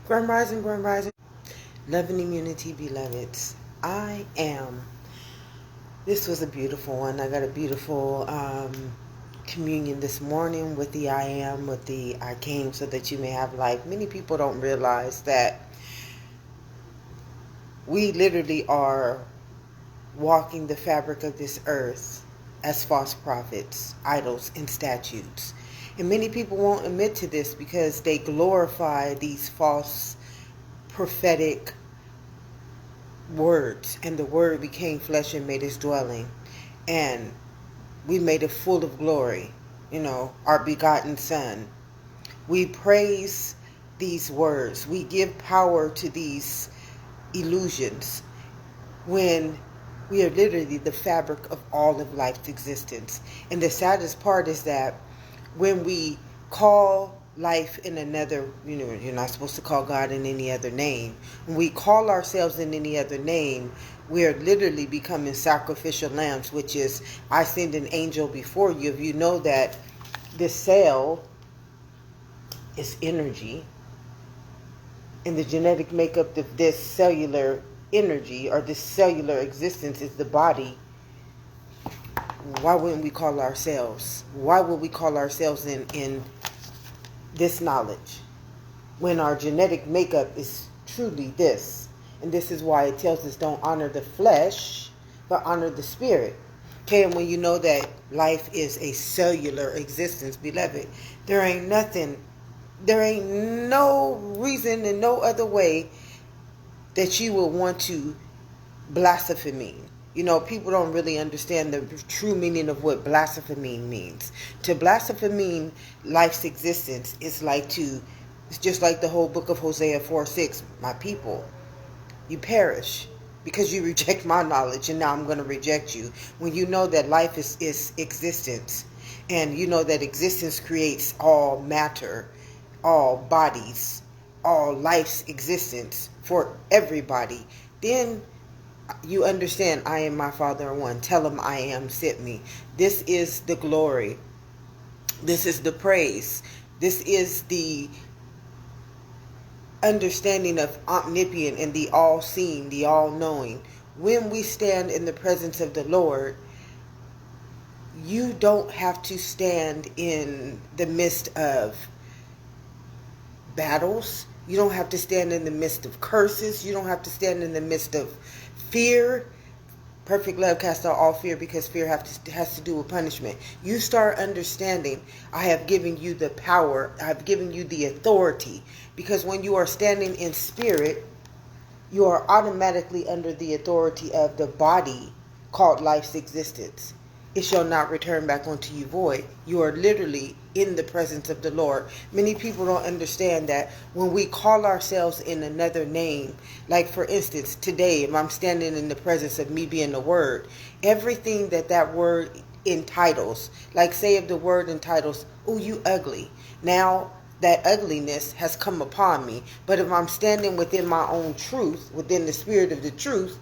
Grand Rising, Grand Rising. Love and immunity, beloveds. I am. This was a beautiful one. I got a beautiful communion this morning with the I am, with the I came so that you may have life. Many people don't realize that we literally are walking the fabric of this earth as false prophets, idols, and statues. And many people won't admit to this because they glorify these false prophetic words, and the word became flesh and made his dwelling, and we made it full of glory, our begotten son. We praise these words, we give power to these illusions when we are literally the fabric of all of life's existence. And the saddest part is that when we call life in another, you're not supposed to call God in any other name. When we call ourselves in any other name, we are literally becoming sacrificial lambs, which is, I send an angel before you. If you know that this cell is energy, and the genetic makeup of this cellular energy or this cellular existence is the body, why wouldn't we call ourselves? Why would we call ourselves in this knowledge when our genetic makeup is truly this? And this is why it tells us don't honor the flesh, but honor the spirit. Okay, and when you know that life is a cellular existence, beloved, there ain't no reason and no other way that you will want to blaspheme. People don't really understand the true meaning of what blaspheme means. To blaspheme life's existence is it's just like the whole book of Hosea 4:6. My people, you perish because you reject my knowledge, and now I'm going to reject you. When you know that life is existence, and you know that existence creates all matter, all bodies, all life's existence for everybody, then you understand I am my Father in one. Tell him I am sent me. This is the glory. This is the praise. This is the understanding of omnipotent and the all-seeing, the all-knowing. When we stand in the presence of the Lord, you don't have to stand in the midst of battles. You don't have to stand in the midst of curses. You don't have to stand in the midst of fear. Perfect love casts out all fear, because fear has to do with punishment. You start understanding, I have given you the power, I have given you the authority. Because when you are standing in spirit, you are automatically under the authority of the body called life's existence. It shall not return back unto you void. You are literally in the presence of the Lord. Many people don't understand that when we call ourselves in another name, like for instance, today, if I'm standing in the presence of me being the Word, everything that word entitles, like say if the word entitles, "Oh, you ugly," now that ugliness has come upon me. But if I'm standing within my own truth, within the spirit of the truth,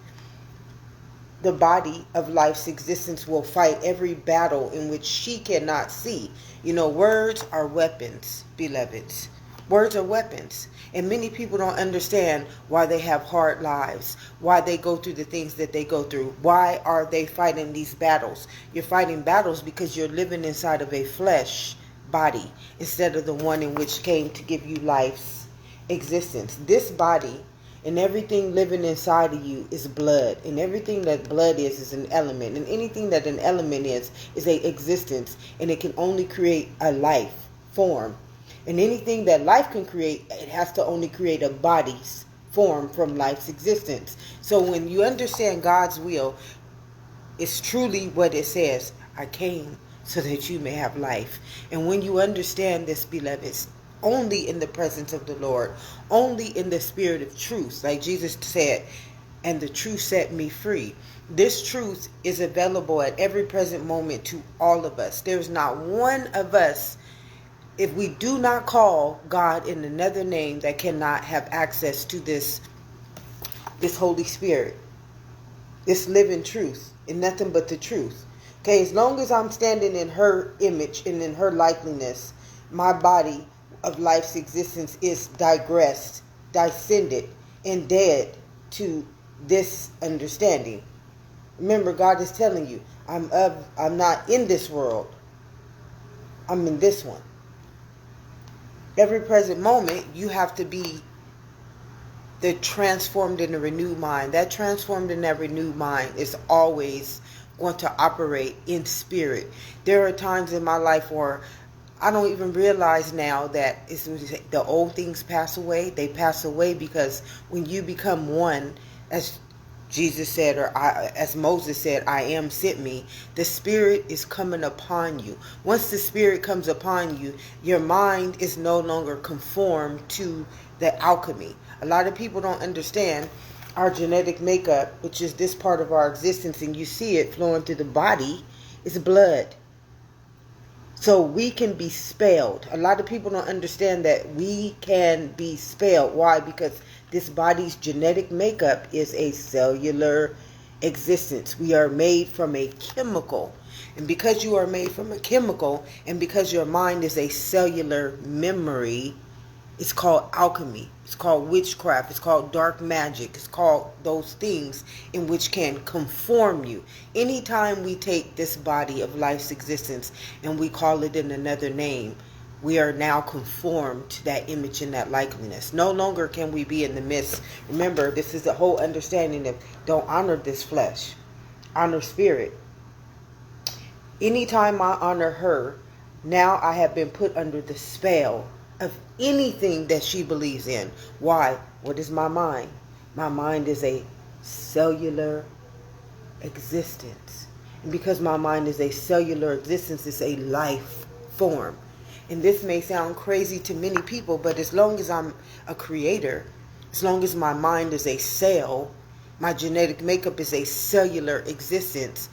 the body of life's existence will fight every battle in which she cannot see. Words are weapons, beloveds. Words are weapons. And many people don't understand why they have hard lives, why they go through the things that they go through. Why are they fighting these battles? You're fighting battles because you're living inside of a flesh body instead of the one in which came to give you life's existence. This body and everything living inside of you is blood. And everything that blood is an element. And anything that an element is a existence. And it can only create a life form. And anything that life can create, it has to only create a body's form from life's existence. So when you understand God's will, it's truly what it says. I came so that you may have life. And when you understand this, beloveds, only in the presence of the Lord, only in the spirit of truth, like Jesus said, and the truth set me free. This truth is available at every present moment to all of us. There's not one of us, if we do not call God in another name, that cannot have access to this Holy Spirit, this living truth, and nothing but the truth. Okay, as long as I'm standing in her image and in her likeness, my body of life's existence is digressed descended and dead to this understanding. Remember, God is telling you, I'm not in this world. I'm in this one. Every present moment, you have to be the transformed in a renewed mind. That transformed in that renewed mind is always going to operate in spirit. There are times in my life where I don't even realize now that it's the old things pass away. They pass away because when you become one, as Jesus said, or as Moses said, I am sent me. The Spirit is coming upon you. Once the Spirit comes upon you, your mind is no longer conformed to the alchemy. A lot of people don't understand our genetic makeup, which is this part of our existence, and you see it flowing through the body, is blood. So we can be spelled. A lot of people don't understand that we can be spelled. Why? Because this body's genetic makeup is a cellular existence. We are made from a chemical. And because you are made from a chemical, and because your mind is a cellular memory, it's called alchemy. It's called witchcraft. It's called dark magic. It's called those things in which can conform you. Anytime we take this body of life's existence and we call it in another name, we are now conformed to that image and that likeness. No longer can we be in the midst. Remember, this is the whole understanding of don't honor this flesh. Honor spirit. Anytime I honor her, now I have been put under the spell of anything that she believes in. Why? What is my mind? My mind is a cellular existence. And because my mind is a cellular existence, it's a life form. And this may sound crazy to many people, but as long as I'm a creator, as long as my mind is a cell, my genetic makeup is a cellular existence,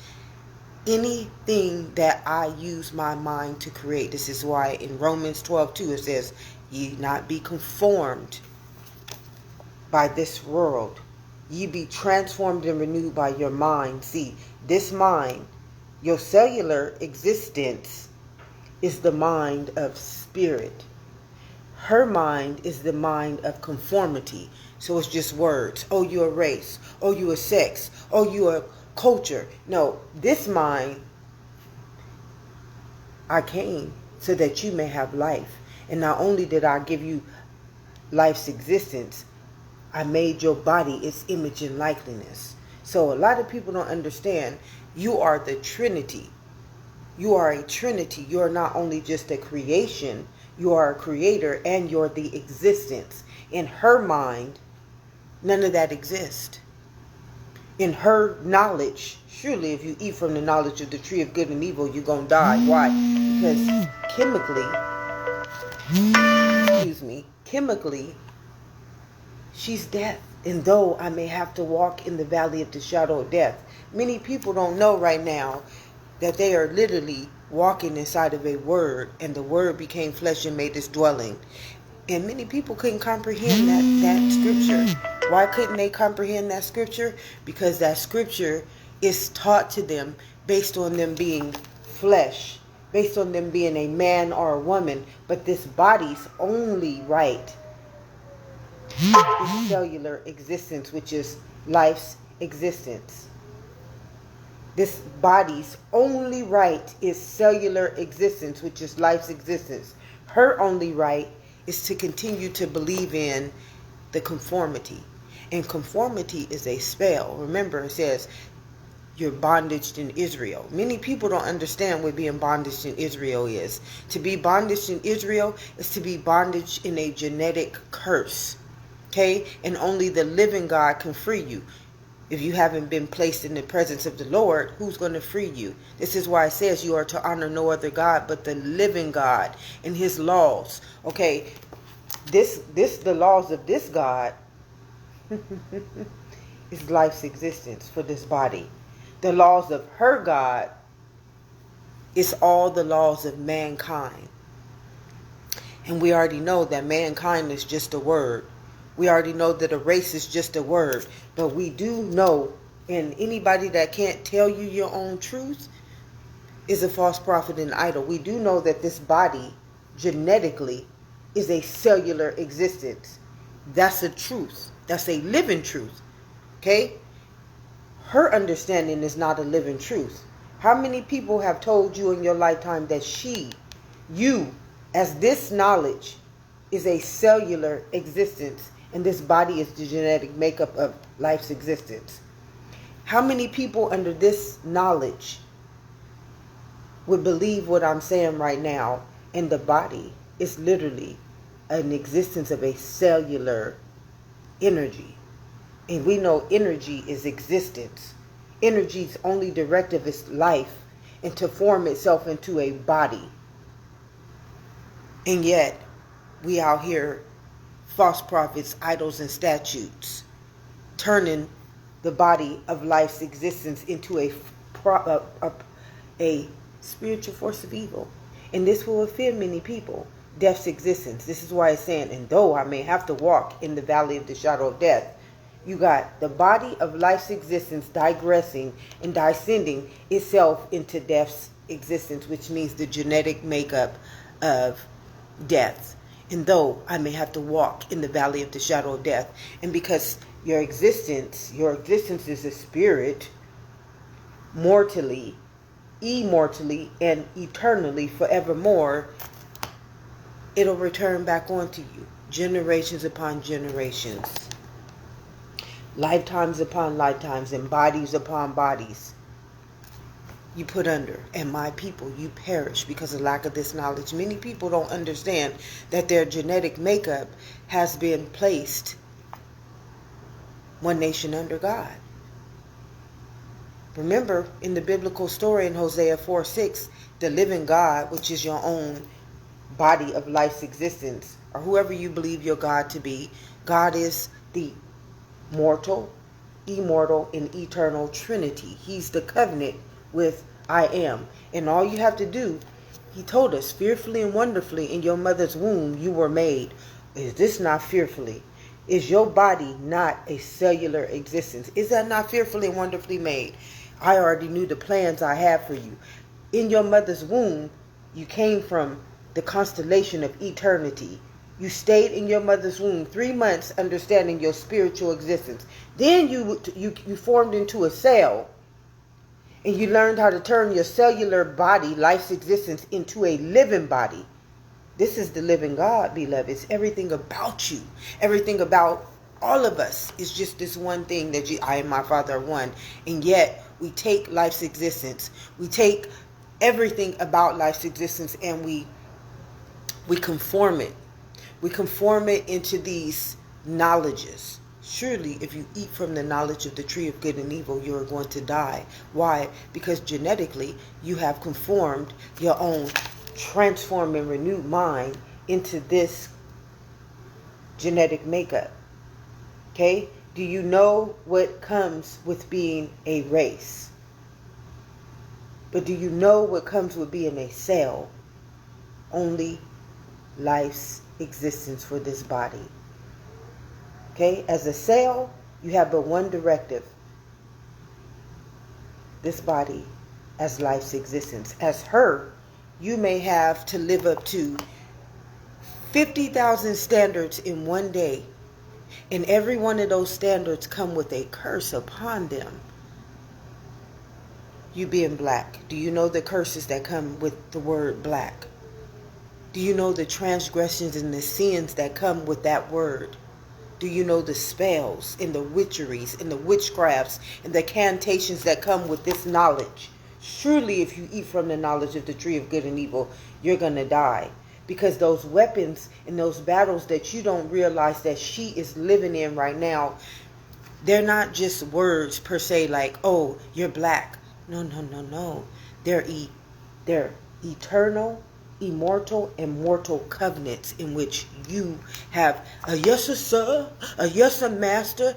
anything that I use my mind to create. This is why in Romans 12:2 it says, ye not be conformed by this world. Ye be transformed and renewed by your mind. See, this mind, your cellular existence, is the mind of spirit. Her mind is the mind of conformity. So it's just words. Oh, you're a race. Oh, you're a sex. Oh, you're a culture. No, this mind, I came so that you may have life. And not only did I give you life's existence, I made your body its image and likeness. So a lot of people don't understand, you are the Trinity. You are a Trinity. You are not only just a creation, you are a creator and you're the existence. In her mind, none of that exists. In her knowledge, surely if you eat from the knowledge of the tree of good and evil, you're going to die. Why? Because chemically, she's death. And though I may have to walk in the valley of the shadow of death, many people don't know right now that they are literally walking inside of a word, and the word became flesh and made its dwelling. And many people couldn't comprehend that scripture. Why couldn't they comprehend that scripture? Because that scripture is taught to them based on them being flesh, based on them being a man or a woman. But this body's only right is cellular existence, which is life's existence. This body's only right is cellular existence, which is life's existence. Her only right is to continue to believe in the conformity. And conformity is a spell. Remember, it says you're bondaged in Israel. Many people don't understand what being bondaged in Israel is. To be bondaged in Israel is to be bondaged in a genetic curse. Okay? And only the living God can free you. If you haven't been placed in the presence of the Lord, who's going to free you? This is why it says you are to honor no other God but the living God and his laws. Okay, the laws of this God is life's existence for this body. The laws of her God is all the laws of mankind. And we already know that mankind is just a word. We already know that a race is just a word. But we do know, and anybody that can't tell you your own truth is a false prophet and idol. We do know that this body, genetically, is a cellular existence. That's a truth. That's a living truth. Okay? Her understanding is not a living truth. How many people have told you in your lifetime that you, as this knowledge, is a cellular existence, and this body is the genetic makeup of life's existence? How many people under this knowledge would believe what I'm saying right now, and the body is literally an existence of a cellular energy? And we know energy is existence. Energy's only directive is life, and to form itself into a body. And yet, we out here, false prophets, idols, and statues, turning the body of life's existence into a spiritual force of evil. And this will offend many people. Death's existence. This is why it's saying, and though I may have to walk in the valley of the shadow of death, you got the body of life's existence digressing and descending itself into death's existence, which means the genetic makeup of death. And though I may have to walk in the valley of the shadow of death, and because your existence is a spirit, mortally, immortally, and eternally, forevermore, it'll return back onto you, generations upon generations, lifetimes upon lifetimes, and bodies upon bodies. You put under, and my people, you perish because of lack of this knowledge. Many people don't understand that their genetic makeup has been placed one nation under God. Remember, in the biblical story in Hosea 4:6, the living God, which is your own body of life's existence, or whoever you believe your God to be, God is the mortal, immortal, and eternal Trinity. He's the covenant with I am. And all you have to do, he told us, fearfully and wonderfully in your mother's womb you were made. Is this not fearfully? Is your body not a cellular existence? Is that not fearfully and wonderfully made? I already knew the plans I had for you. In your mother's womb, you came from the constellation of eternity. You stayed in your mother's womb 3 months understanding your spiritual existence. Then you formed into a cell, and you learned how to turn your cellular body, life's existence, into a living body. This is the living God, beloved. It's everything about you. Everything about all of us is just this one thing that I and my Father are one. And yet, we take life's existence. We take everything about life's existence and we conform it. We conform it into these knowledges. Surely, if you eat from the knowledge of the tree of good and evil, you are going to die. Why? Because genetically, you have conformed your own transformed and renewed mind into this genetic makeup. Okay? Do you know what comes with being a race? But do you know what comes with being a cell? Only life's existence for this body. Okay? As a cell, you have but one directive. This body as life's existence. As her, you may have to live up to 50,000 standards in one day. And every one of those standards come with a curse upon them. You being black, do you know the curses that come with the word black? Do you know the transgressions and the sins that come with that word? Do you know the spells and the witcheries and the witchcrafts and the cantations that come with this knowledge? Surely if you eat from the knowledge of the tree of good and evil, you're going to die. Because those weapons and those battles that you don't realize that she is living in right now, they're not just words per se like, oh, you're black. No. They're eternal, immortal, and mortal covenants in which you have a yes sir, a yes master.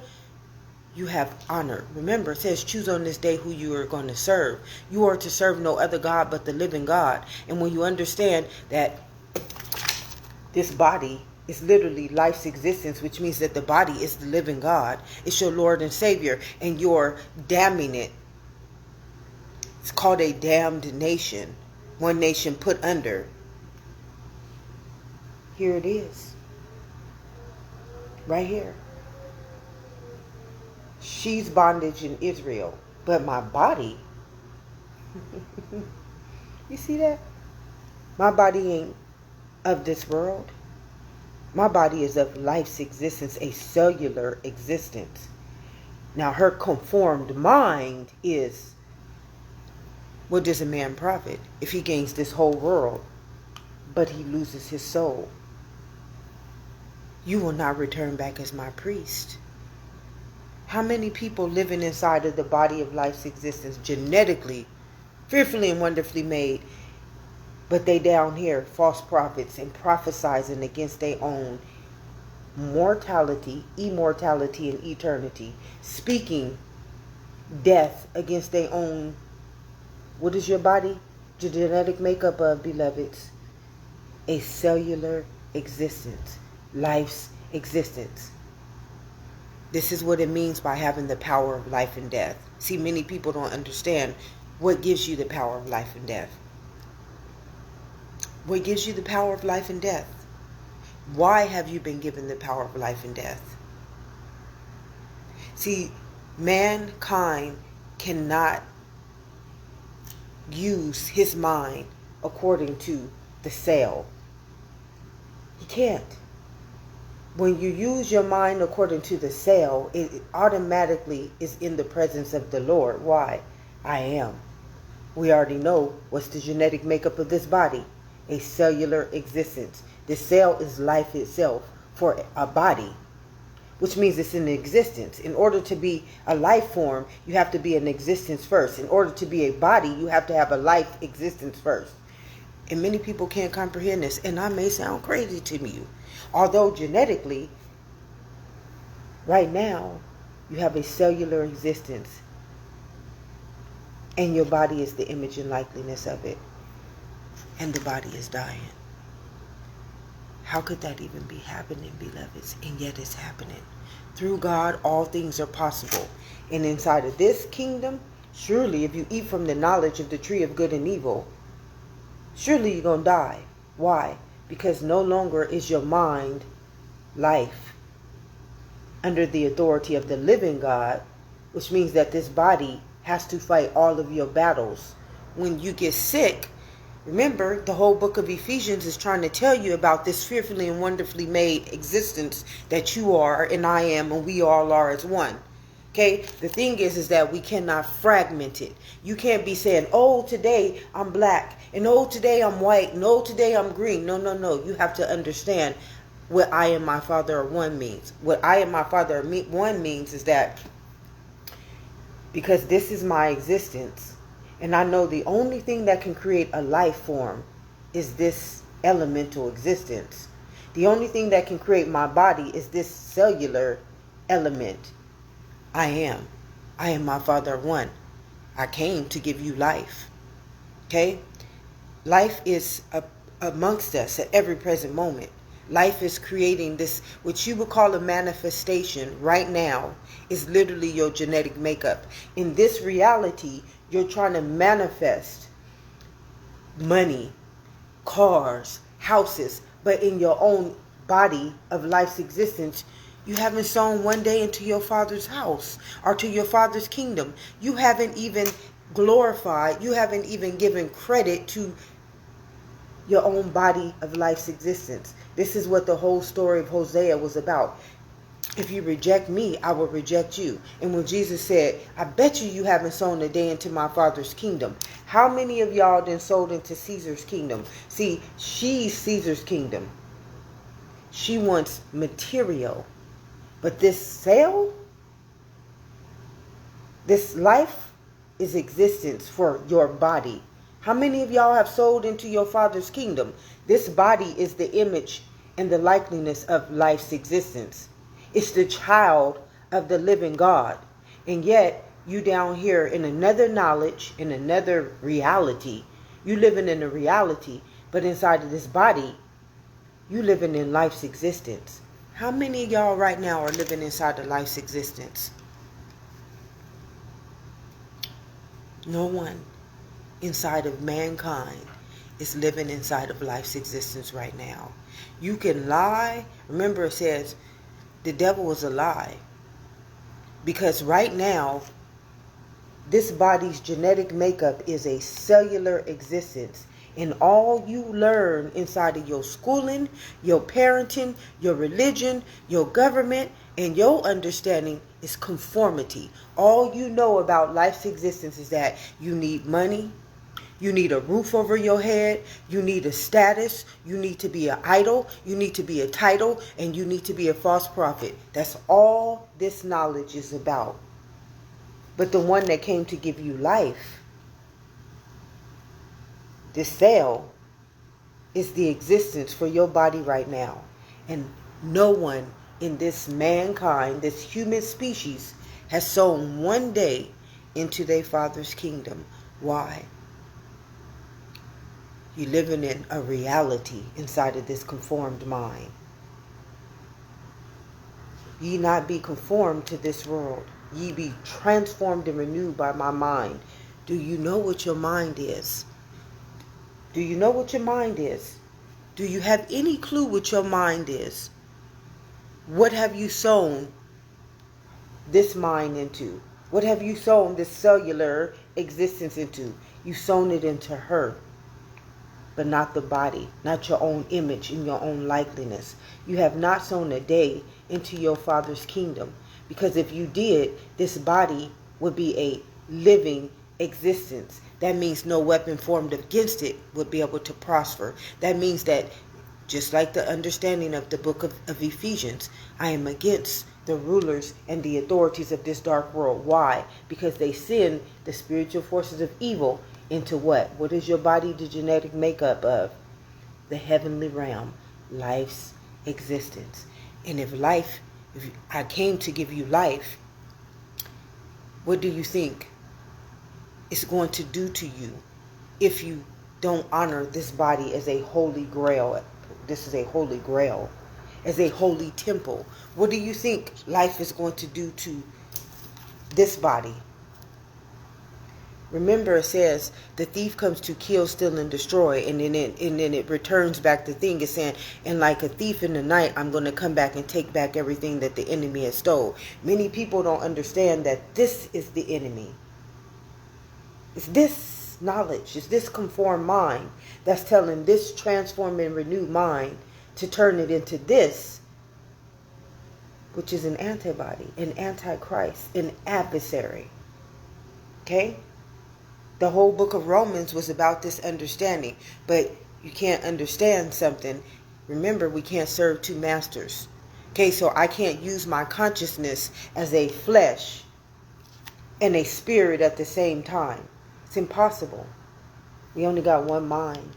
You have honor. Remember, it says choose on this day who you are going to serve. You are to serve no other God but the living God. And when you understand that this body is literally life's existence, which means that the body is the living God. It's your Lord and Savior, and you're damning it. It's called a damned nation. One nation put under. Here it is. Right here. She's bondage in Israel. But my body, you see that? My body ain't of this world. My body is of life's existence, a cellular existence. Now her conformed mind is, what does a man profit if he gains this whole world, but he loses his soul? You will not return back as my priest. How many people living inside of the body of life's existence, genetically, fearfully and wonderfully made, but they down here, false prophets, and prophesizing against their own mortality, immortality, and eternity, speaking death against their own. What is your body? Your genetic makeup of, beloveds? A cellular existence, life's existence. This is what it means by having the power of life and death. See, many people don't understand what gives you the power of life and death. What gives you the power of life and death? Why have you been given the power of life and death? See, mankind cannot use his mind according to the cell. He can't. When you use your mind according to the cell, it automatically is in the presence of the Lord. Why? I am. We already know what's the genetic makeup of this body. A cellular existence. The cell is life itself for a body, which means it's in existence. In order to be a life form, you have to be in existence first. In order to be a body, you have to have a life existence first. And many people can't comprehend this, and I may sound crazy to you. Although genetically, right now, you have a cellular existence, and your body is the image and likeness of it, and the body is dying. How could that even be happening, beloveds? And yet it's happening. Through God, all things are possible. And inside of this kingdom, surely if you eat from the knowledge of the tree of good and evil, surely you're going to die. Why? Because no longer is your mind, life, under the authority of the living God, which means that this body has to fight all of your battles. When you get sick, remember, the whole book of Ephesians is trying to tell you about this fearfully and wonderfully made existence that you are and I am and we all are as one. Okay, the thing is that we cannot fragment it. You can't be saying, oh, today I'm black, and oh, today I'm white, and oh, today I'm green. No, no, no. You have to understand what I and my Father are one means. What I and my Father are one means is that because this is my existence, and I know the only thing that can create a life form is this elemental existence. The only thing that can create my body is this cellular element. I am. I am my Father one. I came to give you life. Okay? Life is amongst us at every present moment. Life is creating this, what you would call a manifestation right now, is literally your genetic makeup. In this reality, you're trying to manifest money, cars, houses, but in your own body of life's existence, you haven't sown one day into your Father's house or to your Father's kingdom. You haven't even glorified, you haven't even given credit to your own body of life's existence. This is what the whole story of Hosea was about. If you reject me, I will reject you. And when Jesus said, I bet you haven't sown a day into my Father's kingdom. How many of y'all then sold into Caesar's kingdom? See, she's Caesar's kingdom. She wants material. But this sale, this life is existence for your body. How many of y'all have sold into your Father's kingdom? This body is the image and the likeness of life's existence. It's the child of the living God. And yet, you down here in another knowledge, in another reality. You living in a reality, but inside of this body, you living in life's existence. How many of y'all right now are living inside of life's existence? No one inside of mankind is living inside of life's existence right now. You can lie. Remember, it says, The devil is a lie. Because right now, this body's genetic makeup is a cellular existence. And all you learn inside of your schooling, your parenting, your religion, your government, and your understanding is conformity. All you know about life's existence is that you need money, you need a roof over your head, you need a status, you need to be an idol, you need to be a title, and you need to be a false prophet. That's all this knowledge is about. But the one that came to give you life, this cell, is the existence for your body right now. And no one in this mankind, this human species, has sown one day into their Father's kingdom. Why? You're living in a reality inside of this conformed mind. Ye not be conformed to this world. Ye be transformed and renewed by my mind. Do you know what your mind is? Do you know what your mind is? Do you have any clue what your mind is? What have you sown this mind into? What have you sown this cellular existence into? You've sown it into her, but not the body, not your own image and your own likeness. You have not sown a day into your Father's kingdom, because if you did, this body would be a living existence. That means no weapon formed against it would be able to prosper. That means that, just like the understanding of the book of Ephesians, I am against the rulers and the authorities of this dark world. Why? Because they send the spiritual forces of evil into what? What is your body the genetic makeup of? The heavenly realm, life's existence. And if I came to give you life, what do you think it's going to do to you if you don't honor this body as a holy grail? This is a holy grail, as a holy temple. What do you think life is going to do to this body? Remember, it says the thief comes to kill, steal, and destroy, and then it returns back the thing. It's saying, and like a thief in the night, I'm going to come back and take back everything that the enemy has stole. Many people don't understand that this is the enemy. It's this knowledge, it's this conformed mind that's telling this transformed and renewed mind to turn it into this, which is an antibody, an antichrist, an adversary. Okay? The whole book of Romans was about this understanding. But you can't understand something. Remember, we can't serve two masters. Okay, so I can't use my consciousness as a flesh and a spirit at the same time. It's impossible. We only got one mind.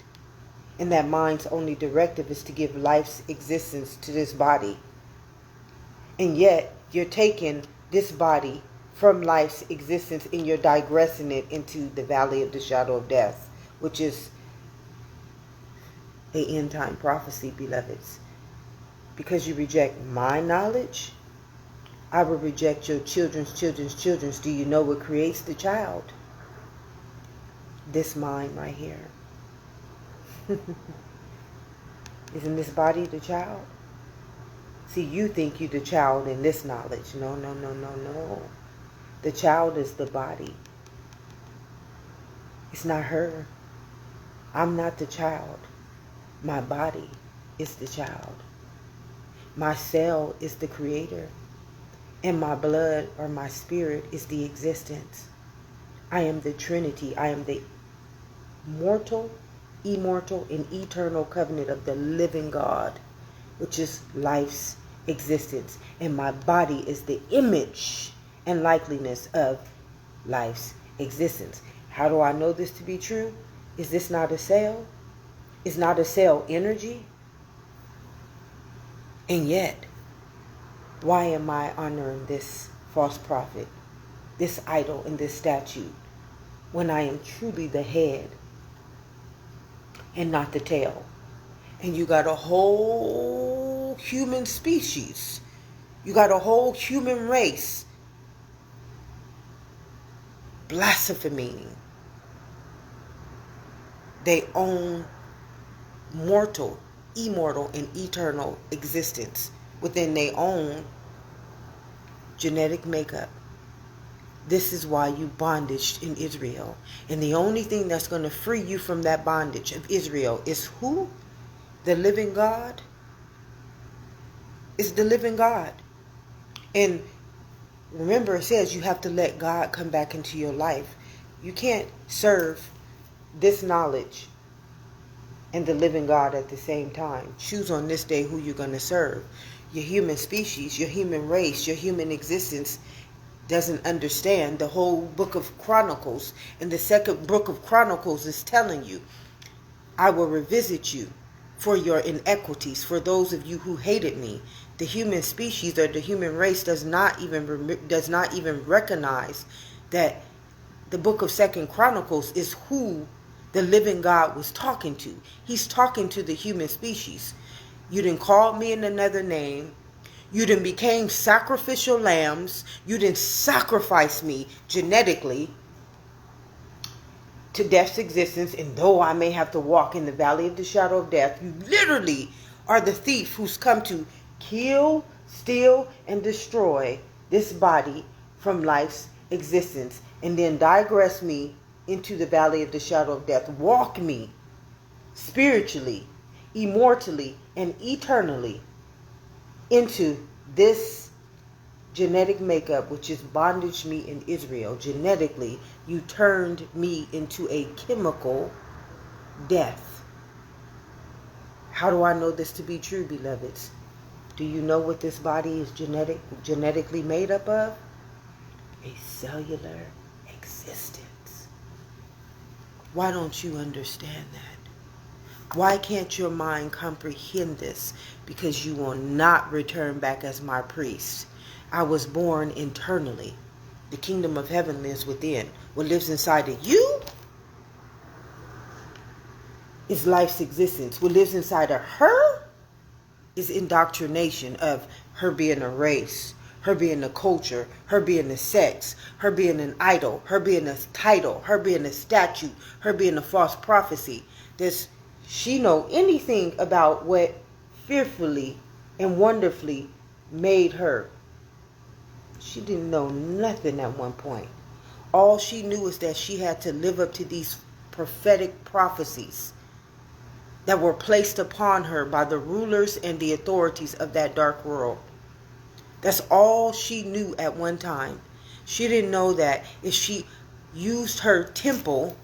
And that mind's only directive is to give life's existence to this body. And yet, you're taking this body from life's existence and you're digressing it into the valley of the shadow of death, which is an end time prophecy, beloveds. Because you reject my knowledge, I will reject your children's children's children's. Do you know what creates the child? This mind right here. Isn't this body the child? See, you think you're the child in this knowledge. No, no, no, no, no. The child is the body. It's not her. I'm not the child. My body is the child. My cell is the creator. And my blood or my spirit is the existence. I am the Trinity. I am the mortal, immortal, and eternal covenant of the living God, which is life's existence. And my body is the image and likeliness of life's existence. How do I know this to be true? Is this not a cell? Is not a cell energy? And yet, why am I honoring this false prophet, this idol, and this statue, when I am truly the head and not the tail? And you got a whole human species. You got a whole human race blaspheming they own mortal, immortal, and eternal existence within their own genetic makeup. This is why you bondaged in Israel. And the only thing that's going to free you from that bondage of Israel is who? The living God. It's the living God. And remember, it says you have to let God come back into your life. You can't serve this knowledge and the living God at the same time. Choose on this day who you're going to serve. Your human species, your human race, your human existence doesn't understand the whole book of Chronicles. And the second book of Chronicles is telling you, I will revisit you for your inequities, for those of you who hated me. The human species or the human race does not even recognize that the book of Second Chronicles is who the living God was talking to. He's talking to the human species. You didn't call me in another name. You done became sacrificial lambs. You didn't sacrifice me genetically to death's existence. And though I may have to walk in the valley of the shadow of death, you literally are the thief who's come to kill, steal, and destroy this body from life's existence. And then digress me into the valley of the shadow of death. Walk me spiritually, immortally, and eternally into this genetic makeup, which is bondage me in Israel. Genetically, you turned me into a chemical death. How do I know this to be true, beloveds? Do you know what this body is genetically made up of? A cellular existence. Why don't you understand that? Why can't your mind comprehend this? Because you will not return back as my priest. I was born internally. The kingdom of heaven lives within. What lives inside of you is life's existence. What lives inside of her is indoctrination of her being a race, her being a culture, her being a sex, her being an idol, her being a title, her being a statue, her being a false prophecy. Does she know anything about what fearfully and wonderfully made her? She didn't know nothing at one point. All she knew is that she had to live up to these prophetic prophecies that were placed upon her by the rulers and the authorities of that dark world. That's all she knew at one time. She didn't know that if she used her temple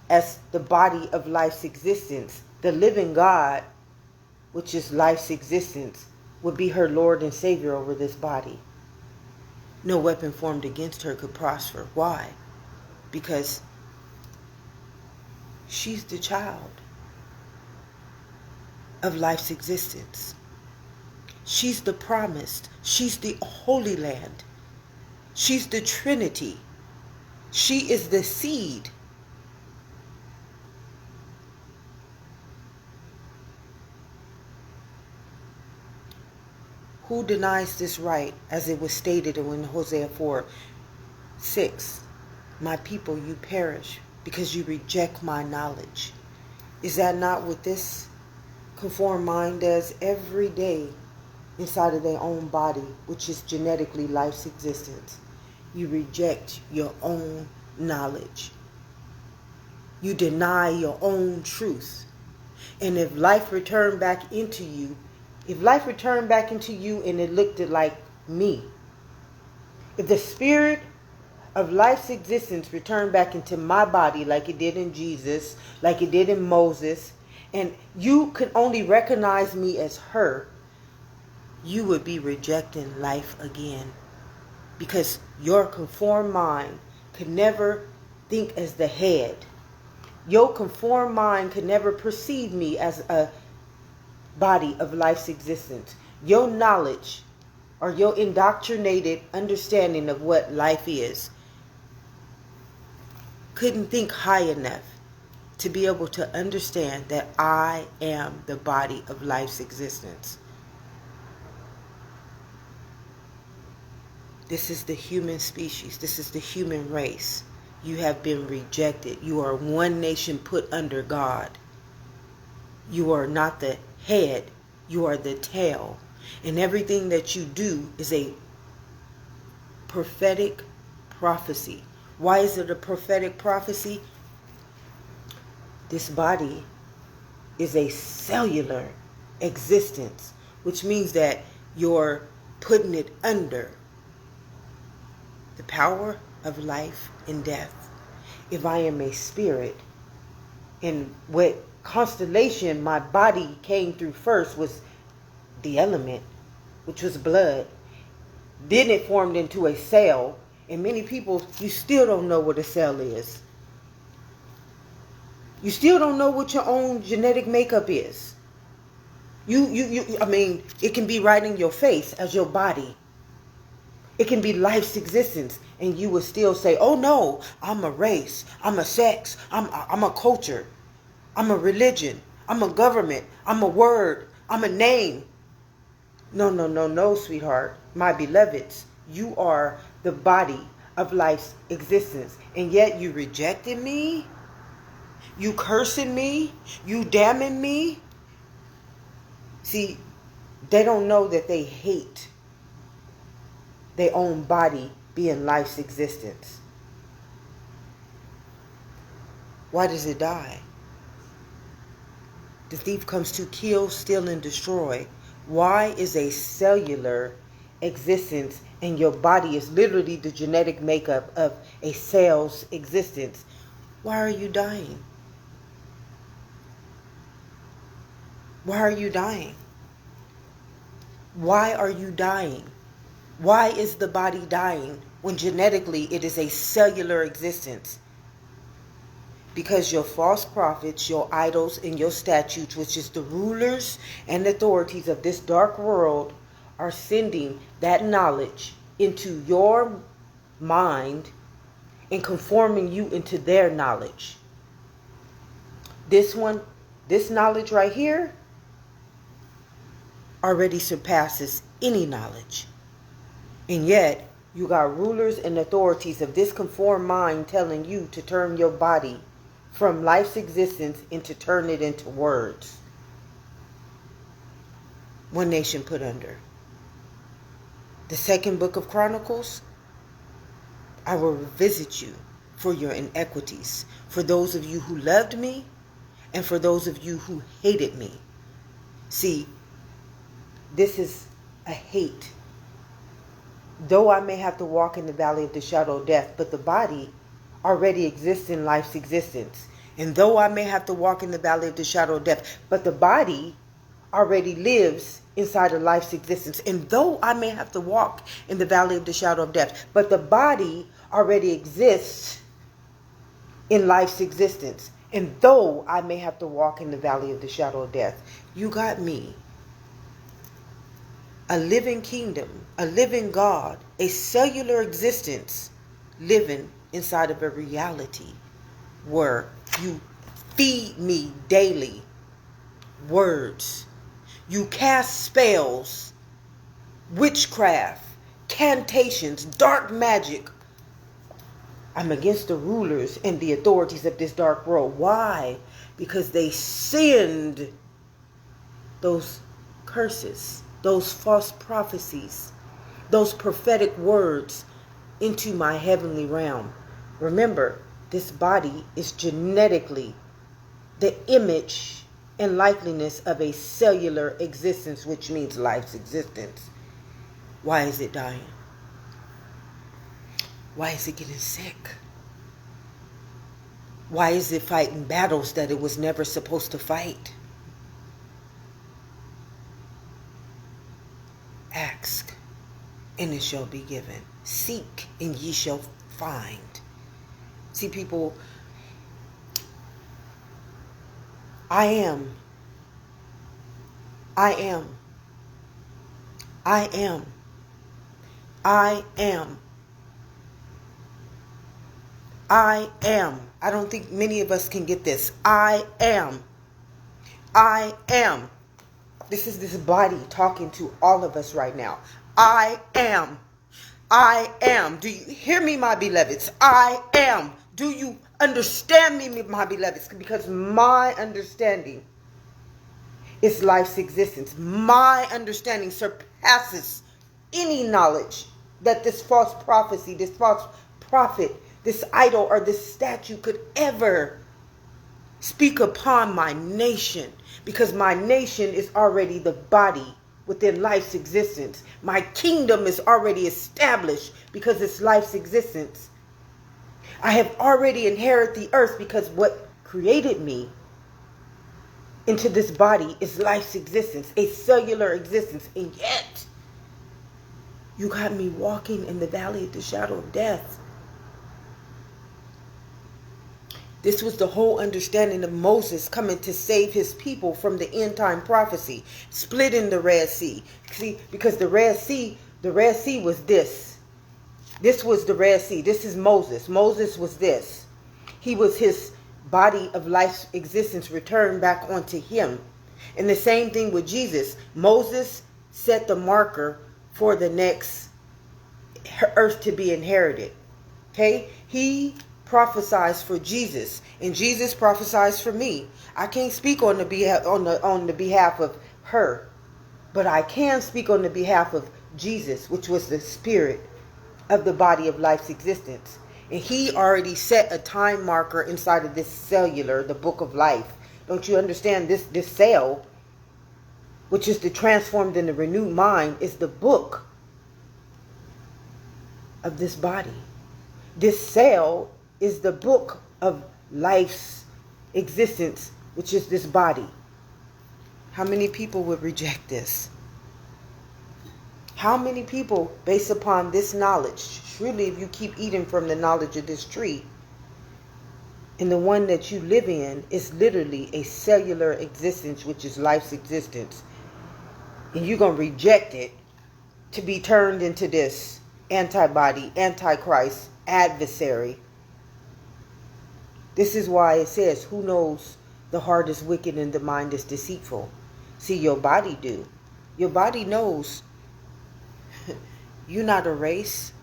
as the body of life's existence, the living God, which is life's existence, would be her Lord and Savior over this body. No weapon formed against her could prosper. Why? Because she's the child of life's existence. She's the promised. She's the Holy Land. She's the Trinity. She is the seed. Who denies this right, as it was stated in Hosea 4:6? My people, you perish because you reject my knowledge. Is that not what this conformed mind does every day inside of their own body, which is genetically life's existence? You reject your own knowledge. You deny your own truth. And if life returned back into you, and it looked like me, if the spirit of life's existence returned back into my body like it did in Jesus, like it did in Moses, and you could only recognize me as her, you would be rejecting life again. Because your conformed mind could never think as the head. Your conformed mind could never perceive me as a body of life's existence. Your knowledge or your indoctrinated understanding of what life is couldn't think high enough to be able to understand that I am the body of life's existence. This is the human species. This is the human race. You have been rejected. You are one nation put under God. You are not the head. You are the tail. And everything that you do is a prophetic prophecy. Why is it a prophetic prophecy? This body is a cellular existence, which means that you're putting it under the power of life and death. If I am a spirit, and what constellation my body came through first was the element, which was blood. Then it formed into a cell, and many people, you still don't know what a cell is. You still don't know what your own genetic makeup is. I mean, it can be right in your face as your body. It can be life's existence, and you will still say, oh no, I'm a race, I'm a sex, I'm a culture, I'm a religion, I'm a government, I'm a word, I'm a name. No, sweetheart. My beloveds, you are the body of life's existence, and yet you rejected me, you cursing me, you damning me. See, they don't know that they hate their own body being life's existence. Why does it die? The thief comes to kill, steal, and destroy. Why is a cellular existence, and your body is literally the genetic makeup of a cell's existence? Why are you dying? Why are you dying? Why are you dying? Why is the body dying when genetically it is a cellular existence? Because your false prophets, your idols, and your statues, which is the rulers and authorities of this dark world, are sending that knowledge into your mind and conforming you into their knowledge. This knowledge right here already surpasses any knowledge. And yet, you got rulers and authorities of this conformed mind telling you to turn your body from life's existence into turn it into words. One nation put under. The second book of Chronicles, I will revisit you for your inequities, for those of you who loved me and for those of you who hated me. See, this is a hate. Though I may have to walk in the valley of the shadow of death, but the body already exists in life's existence. And though I may have to walk in the valley of the shadow of death, but the body already lives inside of life's existence. And though I may have to walk in the valley of the shadow of death, but the body already exists in life's existence. And though I may have to walk in the valley of the shadow of death, you got me. A living kingdom, a living God, a cellular existence living inside of a reality where you feed me daily words. You cast spells, witchcraft, cantations, dark magic. I'm against the rulers and the authorities of this dark world. Why? Because they send those curses, those false prophecies, those prophetic words into my heavenly realm. Remember, this body is genetically the image and likeliness of a cellular existence, which means life's existence. Why is it dying? Why is it getting sick? Why is it fighting battles that it was never supposed to fight? Ask, and it shall be given. Seek, and ye shall find. See, people, I am. I don't think many of us can get this. I am. This is this body talking to all of us right now. I am. Do you hear me, my beloveds? I am. Do you understand me, my beloveds? Because my understanding is life's existence. My understanding surpasses any knowledge that this false prophecy, this false prophet, this idol, or this statue could ever speak upon my nation, because my nation is already the body within life's existence. My kingdom is already established because it's life's existence. I have already inherited the earth because what created me into this body is life's existence, a cellular existence. And yet, you got me walking in the valley of the shadow of death. This was the whole understanding of Moses coming to save his people from the end time prophecy, splitting the Red Sea. See, because the Red Sea was this. This was the Red Sea. This is Moses. Moses was this. He was his body of life's existence returned back onto him. And the same thing with Jesus. Moses set the marker for the next earth to be inherited. Okay? He prophesies for Jesus, and Jesus prophesies for me. I can't speak on the behalf of her, but I can speak on the behalf of Jesus, which was the spirit of the body of life's existence. And he already set a time marker inside of this cellular, the book of life. Don't you understand? This cell, which is the transformed and the renewed mind, is the book of this body. This cell is the book of life's existence, which is this body. How many people would reject this? How many people, based upon this knowledge, surely if you keep eating from the knowledge of this tree, and the one that you live in is literally a cellular existence, which is life's existence, and you're going to reject it to be turned into this antibody, antichrist, adversary. This is why it says, who knows the heart is wicked and the mind is deceitful. See, your body do. Your body knows you're not a race.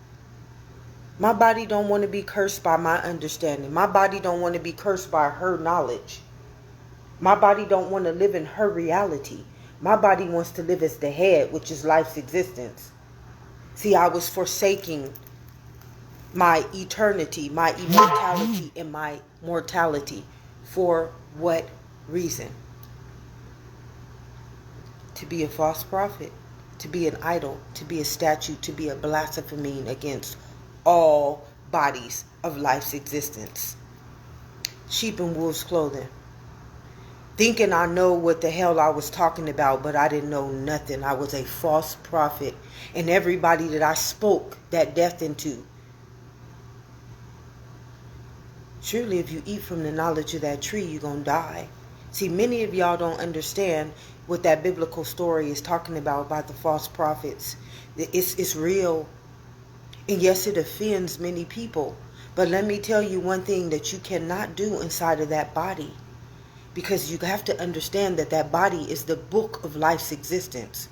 My body don't want to be cursed by my understanding. My body don't want to be cursed by her knowledge. My body don't want to live in her reality. My body wants to live as the head, which is life's existence. See, I was forsaking my eternity, my immortality, and my mortality. For what reason? To be a false prophet, to be an idol, to be a statue, to be a blasphemy against all bodies of life's existence. Sheep in wolf's clothing. Thinking I know what the hell I was talking about, but I didn't know nothing. I was a false prophet. And everybody that I spoke that death into, surely if you eat from the knowledge of that tree, you're going to die. See, many of y'all don't understand what that biblical story is talking about the false prophets. It's real. And yes, it offends many people. But let me tell you one thing that you cannot do inside of that body. Because you have to understand that that body is the book of life's existence.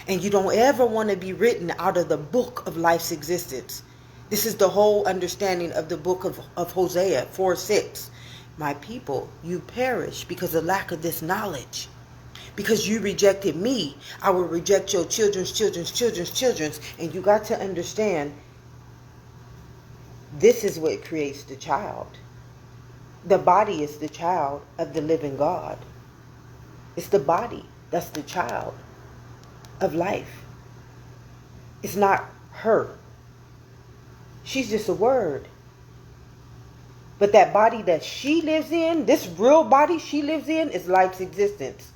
And you don't ever want to be written out of the book of life's existence. This is the whole understanding of the book of Hosea 4:6. My people, you perish because of lack of this knowledge. Because you rejected me, I will reject your children's children's children's children's. And you got to understand, this is what creates the child. The body is the child of the living God. It's the body that's the child of life. It's not her. She's just a word. But that body that she lives in, this real body she lives in, is life's existence.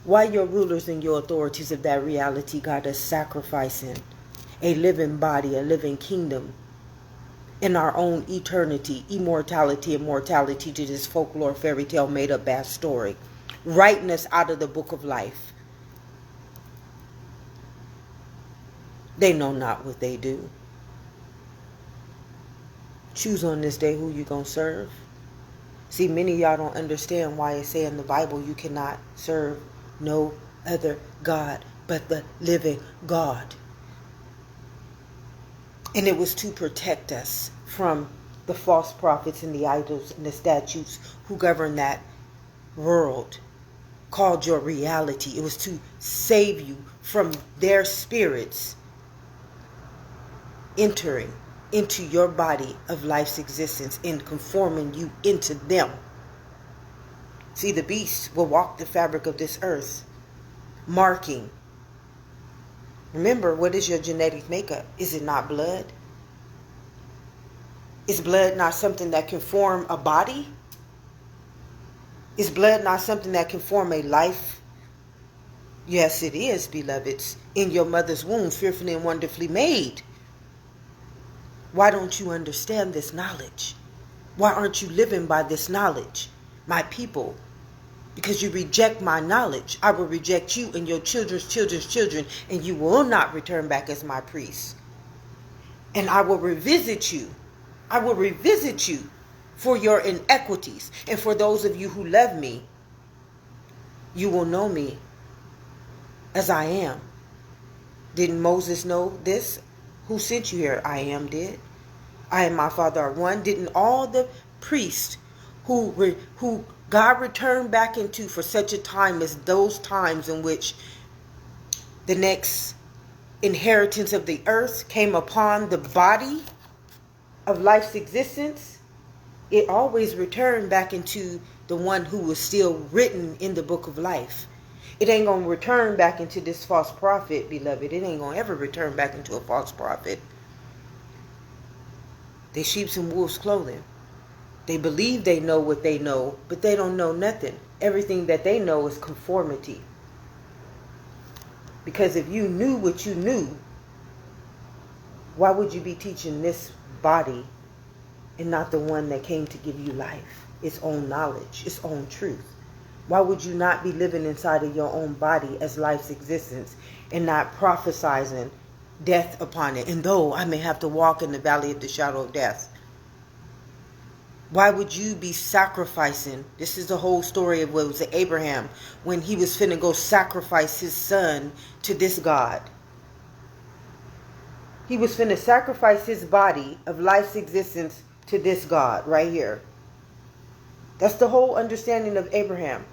Why your rulers and your authorities of that reality got us sacrificing a living body, a living kingdom, in our own eternity, immortality, and mortality to this folklore, fairy tale, made up bad story, writing us out of the book of life. They know not what they do. Choose on this day who you gonna serve. See, many of y'all don't understand why it say in the Bible you cannot serve no other God but the living God. And it was to protect us from the false prophets and the idols and the statues who govern that world. called your reality. It was to save you from their spirits entering into your body of life's existence and conforming you into them. See, the beast will walk the fabric of this earth, marking. Remember, what is your genetic makeup? Is it not blood? Is blood not something that can form a body? Is blood not something that can form a life? Yes, it is, beloveds. In your mother's womb, fearfully and wonderfully made. Why don't you understand this knowledge? Why aren't you living by this knowledge, my people? Because you reject my knowledge. I will reject you and your children's children's children, and you will not return back as my priest. And I will revisit you. I will revisit you for your inequities. And for those of you who love me, you will know me as I am. Didn't Moses know this? Who sent you here? I am did. I and my Father are one. Didn't all the priests who God returned back into for such a time as those times in which the next inheritance of the earth came upon the body of life's existence, it always returned back into the one who was still written in the book of life. It ain't going to return back into this false prophet, beloved. It ain't going to ever return back into a false prophet. They sheep's in wolf's clothing. They believe they know what they know, but they don't know nothing. Everything that they know is conformity. Because if you knew what you knew, why would you be teaching this body and not the one that came to give you life, its own knowledge, its own truth? Why would you not be living inside of your own body as life's existence and not prophesizing death upon it? And though I may have to walk in the valley of the shadow of death, why would you be sacrificing? This is the whole story of what was Abraham when he was finna go sacrifice his son to this God. He was finna sacrifice his body of life's existence to this God right here. That's the whole understanding of Abraham.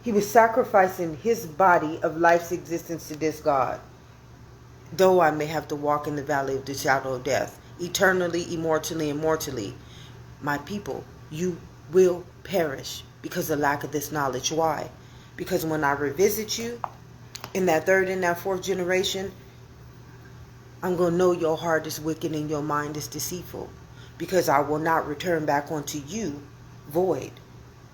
He was sacrificing his body of life's existence to this God. Though I may have to walk in the valley of the shadow of death, eternally, immortally, and mortally, my people, you will perish because of lack of this knowledge. Why? Because when I revisit you in that third and that fourth generation, I'm going to know your heart is wicked and your mind is deceitful, because I will not return back unto you void.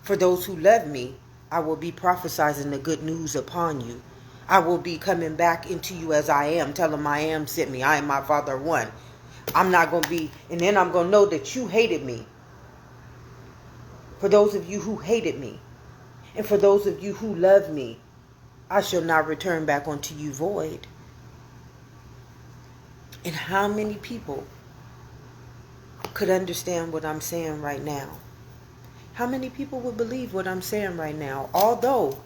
For those who love me, I will be prophesizing the good news upon you. I will be coming back into you as I am, tell them I am sent me. I and my Father are one. I'm not going to be, and then I'm going to know that you hated me. For those of you who hated me, and for those of you who love me, I shall not return back unto you void. And how many people could understand what I'm saying right now? How many people would believe what I'm saying right now? Although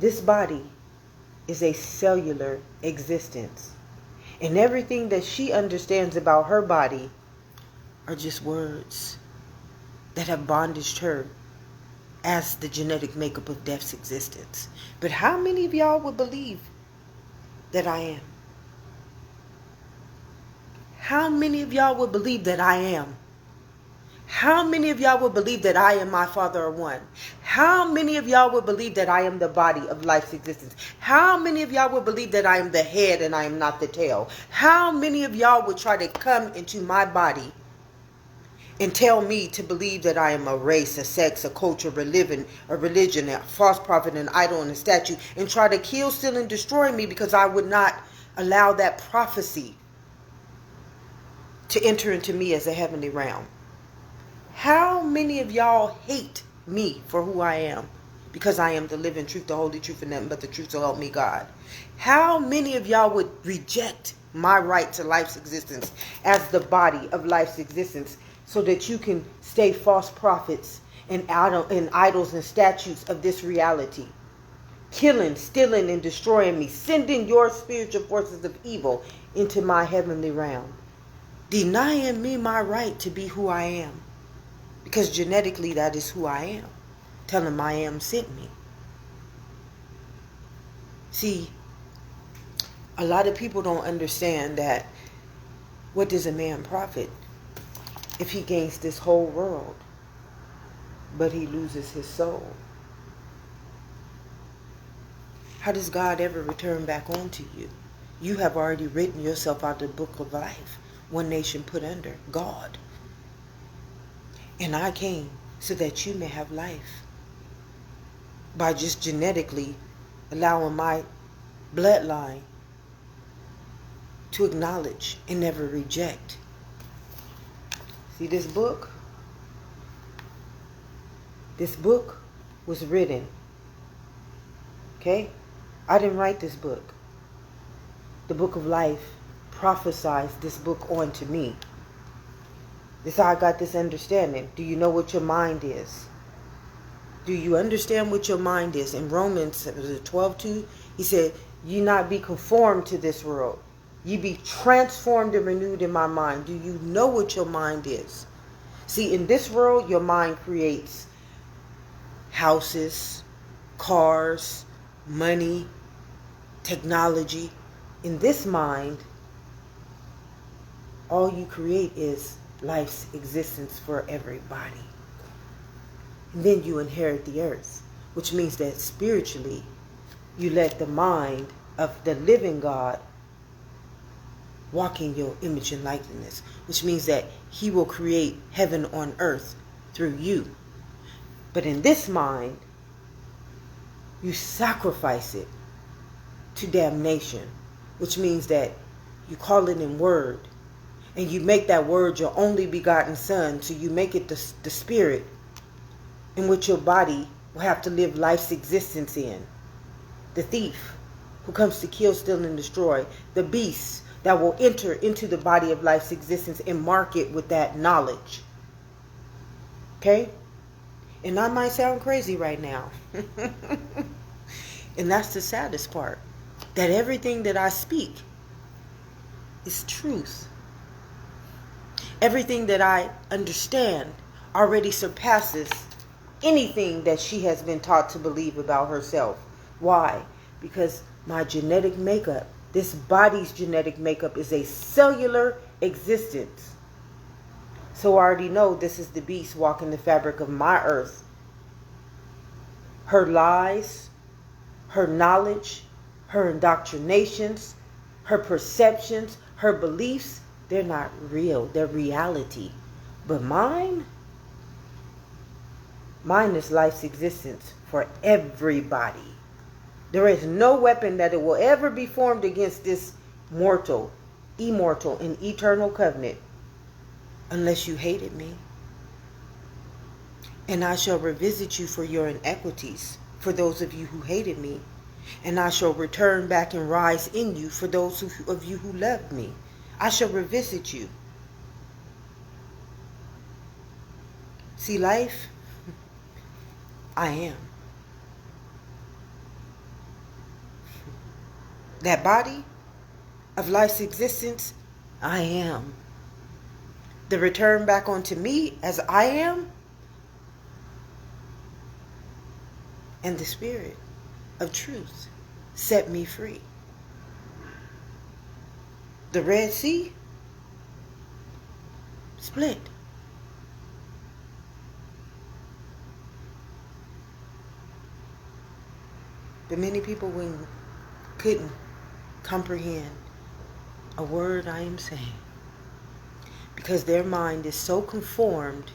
this body is a cellular existence, and everything that she understands about her body are just words that have bondaged her as the genetic makeup of death's existence. But how many of y'all would believe that I am? How many of y'all would believe that I am? How many of y'all would believe that I and my Father are one? How many of y'all would believe that I am the body of life's existence? How many of y'all would believe that I am the head and I am not the tail? How many of y'all would try to come into my body and tell me to believe that I am a race, a sex, a culture, a religion, a false prophet, an idol, and a statue, and try to kill, steal, and destroy me because I would not allow that prophecy to enter into me as a heavenly realm? How many of y'all hate me for who I am? Because I am the living truth, the holy truth, and nothing but the truth, so help me God. How many of y'all would reject my right to life's existence as the body of life's existence so that you can stay false prophets and idols and statues of this reality? Killing, stealing, and destroying me. Sending your spiritual forces of evil into my heavenly realm. Denying me my right to be who I am. Because genetically, that is who I am. Tell him I am sent me. See, a lot of people don't understand that what does a man profit if he gains this whole world, but he loses his soul? How does God ever return back onto you? You have already written yourself out of the book of life. One nation put under God. And I came so that you may have life. By just genetically allowing my bloodline to acknowledge and never reject. See this book? This book was written. Okay? I didn't write this book. The book of life prophesies this book onto me. This is how I got this understanding. Do you know what your mind is? Do you understand what your mind is? In Romans 12:2, he said, "You not be conformed to this world. You be transformed and renewed in my mind." Do you know what your mind is? See, in this world, your mind creates houses, cars, money, technology. In this mind, all you create is life's existence for everybody. And then you inherit the earth, which means that spiritually, you let the mind of the living God walk in your image and likeness, which means that he will create heaven on earth through you. But in this mind, you sacrifice it to damnation, which means that you call it in word, and you make that word your only begotten son, so you make it the spirit in which your body will have to live life's existence in. The thief who comes to kill, steal, and destroy. The beast that will enter into the body of life's existence and mark it with that knowledge. Okay? And I might sound crazy right now. And that's the saddest part. That everything that I speak is truth. Everything that I understand already surpasses anything that she has been taught to believe about herself. Why? Because my genetic makeup, this body's genetic makeup, is a cellular existence. So I already know this is the beast walking the fabric of my earth. Her lies, her knowledge, her indoctrinations, her perceptions, her beliefs, they're not real. They're reality. But mine is life's existence for everybody. There is no weapon that it will ever be formed against this mortal, immortal, and eternal covenant unless you hated me. And I shall revisit you for your inequities, for those of you who hated me. And I shall return back and rise in you for those of you who loved me. I shall revisit you. See, life, I am. That body of life's existence, I am. The return back onto me as I am, and the spirit of truth set me free. The Red Sea split. But many people couldn't comprehend a word I am saying, because their mind is so conformed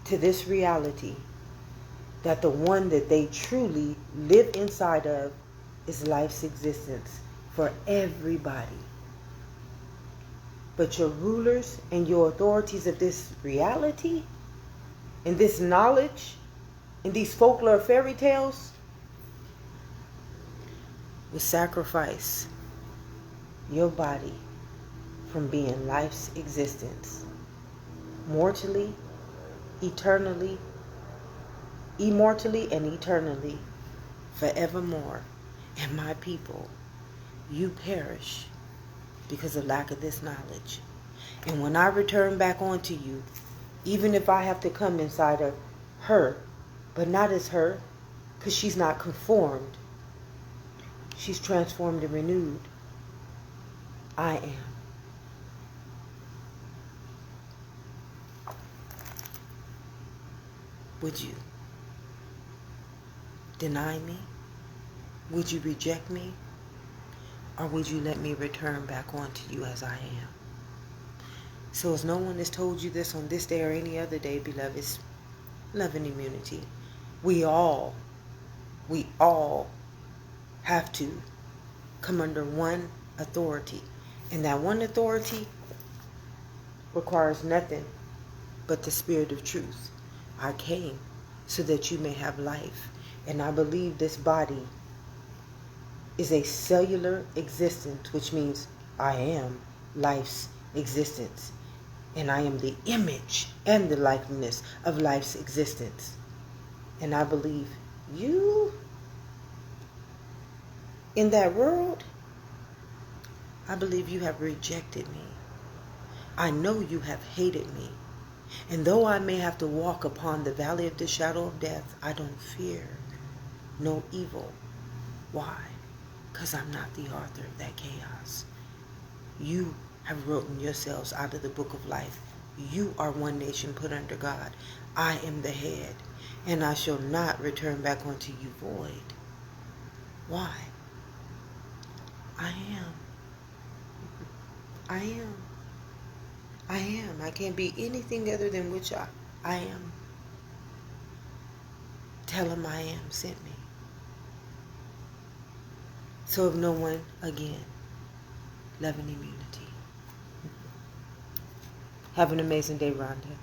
to this reality that the one that they truly live inside of is life's existence for everybody. But your rulers and your authorities of this reality and this knowledge and these folklore fairy tales will sacrifice your body from being life's existence, mortally, eternally, immortally, and eternally, forevermore. And my people, you perish because of lack of this knowledge. And when I return back onto you, Even if I have to come inside of her, but not as her, because she's not conformed. She's transformed and renewed. I am. Would you deny me? Would you reject me? Or would you let me return back onto you as I am? So as no one has told you this on this day or any other day, beloveds, love and immunity. We all have to come under one authority. And that one authority requires nothing but the Spirit of truth. I came so that you may have life. And I believe this body is a cellular existence, which means I am life's existence. And I am the image and the likeness of life's existence. And I believe you in that world, I believe you have rejected me. I know you have hated me. And though I may have to walk upon the valley of the shadow of death, I don't fear no evil. Why? Because I'm not the author of that chaos. You have written yourselves out of the book of life. You are one nation put under God. I am the head, and I shall not return back unto you void. Why? I am. I am. I am. I can't be anything other than which I am. Tell him I am sent me. So if no one, again, love and immunity. Have an amazing day, Rhonda.